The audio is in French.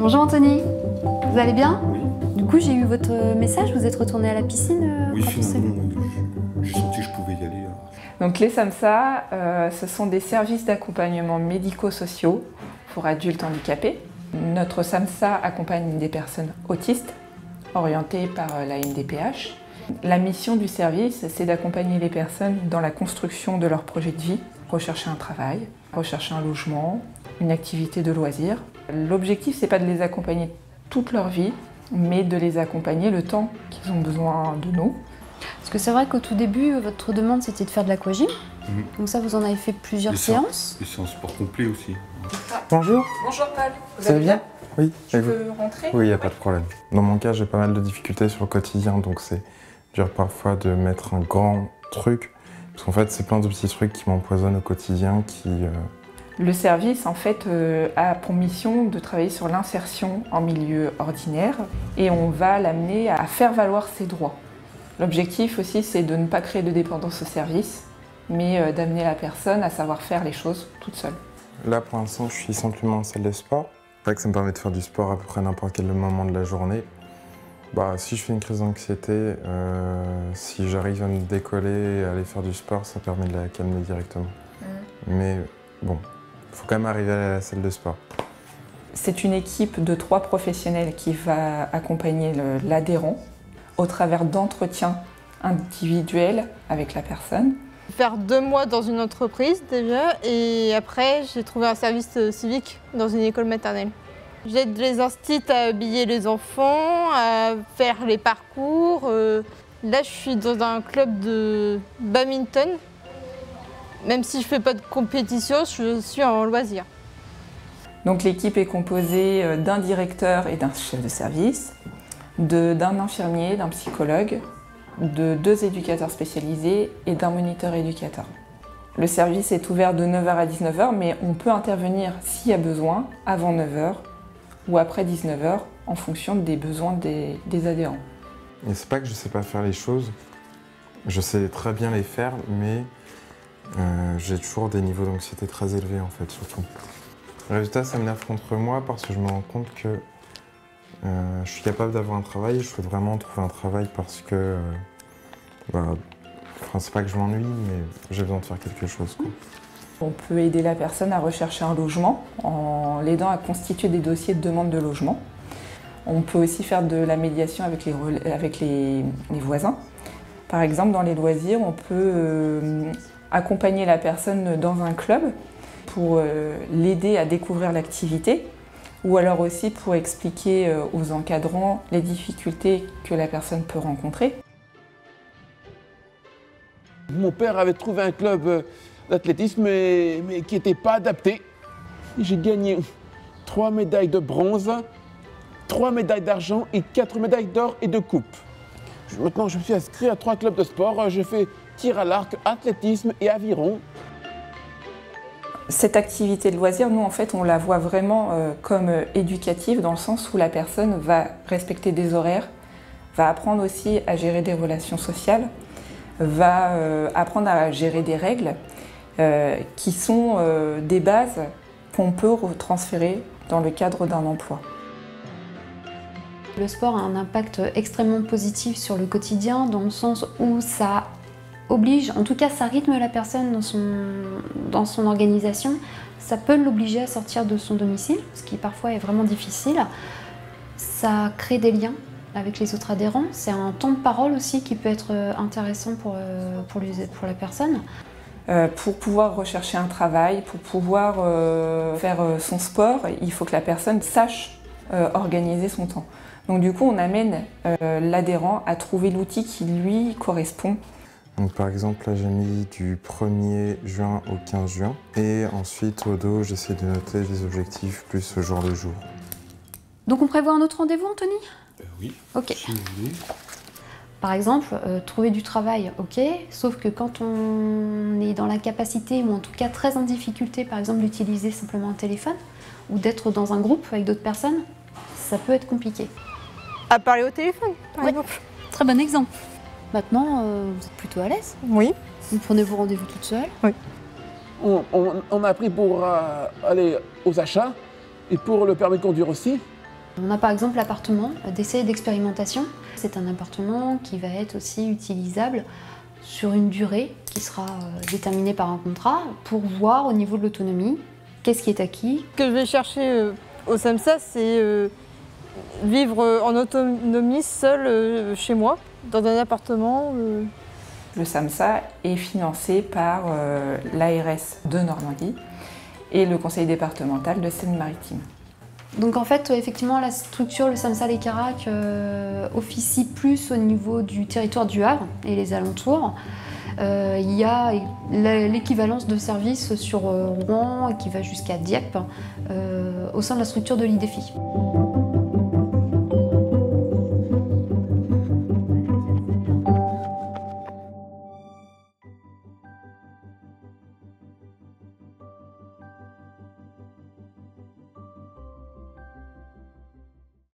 Bonjour Anthony, vous allez bien? Oui. Du coup, j'ai eu votre message, vous êtes retourné à la piscine Oui, quand on s'est vu. finalement, j'ai senti que je pouvais y aller. Alors. Donc les SAMSA, ce sont des services d'accompagnement médico-sociaux pour adultes handicapés. Notre SAMSA accompagne des personnes autistes orientées par la MDPH. La mission du service, c'est d'accompagner les personnes dans la construction de leur projet de vie, rechercher un travail, rechercher un logement, une activité de loisir. L'objectif, c'est pas de les accompagner toute leur vie, mais de les accompagner le temps qu'ils ont besoin de nous. Parce que c'est vrai qu'au tout début, votre demande, c'était de faire de l'aquagym. Donc ça, vous en avez fait plusieurs séances. Et c'est un sport complet aussi. Bonjour. Bonjour Paul, Vous allez bien? Oui. Je peux rentrer? Oui, il n'y a pas de problème. Dans mon cas, j'ai pas mal de difficultés sur le quotidien, donc c'est dur parfois de mettre un grand truc. Parce qu'en fait, c'est plein de petits trucs qui m'empoisonnent au quotidien, Le service, en fait, a pour mission de travailler sur l'insertion en milieu ordinaire et on va l'amener à faire valoir ses droits. L'objectif aussi, c'est de ne pas créer de dépendance au service, mais d'amener la personne à savoir faire les choses toute seule. Là, pour l'instant, je suis simplement en salle de sport. C'est vrai que ça me permet de faire du sport à peu près n'importe quel moment de la journée. Si je fais une crise d'anxiété, si j'arrive à me décoller et à aller faire du sport, ça permet de la calmer directement. Mais bon, il faut quand même arriver à la salle de sport. C'est une équipe de 3 professionnels qui va accompagner l'adhérent au travers d'entretiens individuels avec la personne. Faire 2 mois dans une entreprise déjà et après j'ai trouvé un service civique dans une école maternelle. J'aide les instituts à habiller les enfants, à faire les parcours. Là je suis dans un club de badminton. Même si je ne fais pas de compétition, je suis en loisir. Donc l'équipe est composée d'un directeur et d'un chef de service, d'un infirmier, d'un psychologue, de 2 éducateurs spécialisés et d'un moniteur éducateur. Le service est ouvert de 9h à 19h, mais on peut intervenir s'il y a besoin avant 9h ou après 19h en fonction des besoins des adhérents. Et c'est pas que je sais pas faire les choses, je sais très bien les faire, mais j'ai toujours des niveaux d'anxiété très élevés en fait, surtout. Le résultat, ça m'énerve contre moi parce que je me rends compte que je suis capable d'avoir un travail et je souhaite vraiment trouver un travail parce que, c'est pas que je m'ennuie, mais j'ai besoin de faire quelque chose, quoi. On peut aider la personne à rechercher un logement en l'aidant à constituer des dossiers de demande de logement. On peut aussi faire de la médiation avec les voisins. Par exemple, dans les loisirs, on peut accompagner la personne dans un club pour l'aider à découvrir l'activité ou alors aussi pour expliquer aux encadrants les difficultés que la personne peut rencontrer. Mon père avait trouvé un club d'athlétisme mais qui n'était pas adapté. J'ai gagné 3 médailles de bronze, 3 médailles d'argent et 4 médailles d'or et de coupe. Maintenant, je me suis inscrit à 3 clubs de sport. Je fais tir à l'arc, athlétisme et aviron. Cette activité de loisir, nous en fait, on la voit vraiment comme éducative dans le sens où la personne va respecter des horaires, va apprendre aussi à gérer des relations sociales, va apprendre à gérer des règles qui sont des bases qu'on peut transférer dans le cadre d'un emploi. Le sport a un impact extrêmement positif sur le quotidien dans le sens où ça oblige, en tout cas ça rythme la personne dans son organisation, ça peut l'obliger à sortir de son domicile, ce qui parfois est vraiment difficile. Ça crée des liens avec les autres adhérents, c'est un temps de parole aussi qui peut être intéressant pour la personne. Pour pouvoir rechercher un travail, pour pouvoir faire son sport, il faut que la personne sache organiser son temps. Donc du coup, on amène l'adhérent à trouver l'outil qui lui correspond. Donc, par exemple, là j'ai mis du 1er juin au 15 juin et ensuite au dos j'essaie de noter les objectifs plus jour le jour. Donc on prévoit un autre rendez-vous, Anthony? Oui, Ok. si vous voulez. Par exemple, trouver du travail, ok, sauf que quand on est dans la capacité, ou en tout cas très en difficulté, par exemple d'utiliser simplement un téléphone, ou d'être dans un groupe avec d'autres personnes, ça peut être compliqué. À parler au téléphone, par exemple. Très bon exemple. Maintenant, vous êtes plutôt à l'aise? Oui. Vous prenez vos rendez-vous toute seule? Oui. On a pris pour aller aux achats et pour le permis de conduire aussi. On a par exemple l'appartement d'essai et d'expérimentation. C'est un appartement qui va être aussi utilisable sur une durée qui sera déterminée par un contrat pour voir au niveau de l'autonomie qu'est-ce qui est acquis. Ce que je vais chercher au SAMSA, c'est vivre en autonomie seule chez moi, dans un appartement. Le SAMSA est financé par l'ARS de Normandie et le conseil départemental de Seine-Maritime. Donc en fait, effectivement, la structure, le SAMSA Les Caracs, officie plus au niveau du territoire du Havre et les alentours. Il y a l'équivalence de services sur Rouen qui va jusqu'à Dieppe au sein de la structure de l'IDEFI.